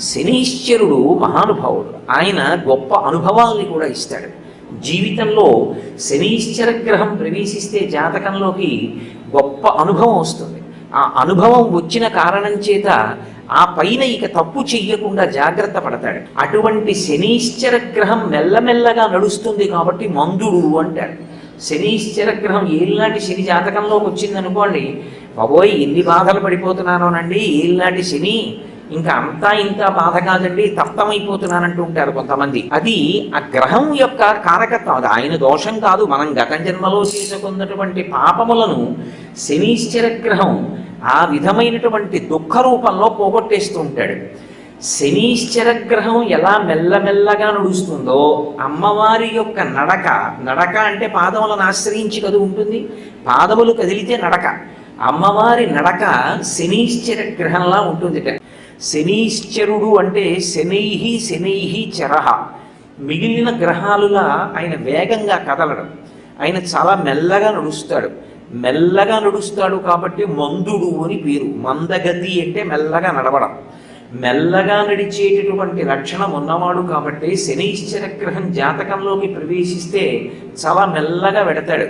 శనీశ్వరుడు మహానుభావుడు, ఆయన గొప్ప అనుభవాల్ని కూడా ఇస్తాడు. జీవితంలో శనీశ్వర గ్రహం ప్రవేశిస్తే జాతకంలోకి గొప్ప అనుభవం వస్తుంది. ఆ అనుభవం వచ్చిన కారణం చేత ఆ పైన ఇక తప్పు చెయ్యకుండా జాగ్రత్త పడతాడు. అటువంటి శనీశ్వర గ్రహం మెల్లమెల్లగా నడుస్తుంది కాబట్టి మందుడు అంటాడు. శనీశ్వర గ్రహం ఏళ్ళనాటి శని జాతకంలోకి వచ్చిందనుకోండి, బాబోయ్ ఎన్ని బాధలు పడిపోతున్నానోనండి, ఏళ్ళనాటి శని ఇంకా అంతా ఇంత బాధ కాదండి, తప్తమైపోతున్నానంటూ ఉంటారు కొంతమంది. అది ఆ గ్రహం యొక్క కారకత్వం, అది ఆయన దోషం కాదు. మనం గత జన్మలో చేసుకున్నటువంటి పాపములను శనీశ్వర గ్రహం ఆ విధమైనటువంటి దుఃఖ రూపంలో పోగొట్టేస్తూ ఉంటాడు. శనీశ్వర గ్రహం ఎలా మెల్లమెల్లగా నడుస్తుందో అమ్మవారి యొక్క నడక అంటే పాదములను ఆశ్రయించి కదు ఉంటుంది, పాదములు కదిలితే నడక. అమ్మవారి నడక శనీశ్వర గ్రహంలా ఉంటుంది. శనీశ్వరుడు అంటే శనైహి చరహ, మిగిలిన గ్రహాలుగా ఆయన వేగంగా కదలడం, ఆయన చాలా మెల్లగా నడుస్తాడు కాబట్టి మందుడు అని పేరు. మందగతి అంటే మెల్లగా నడవడం, మెల్లగా నడిచేటటువంటి లక్షణం ఉన్నవాడు కాబట్టి శనీశ్వర గ్రహం జాతకంలోకి ప్రవేశిస్తే చాలా మెల్లగా వెడతాడు.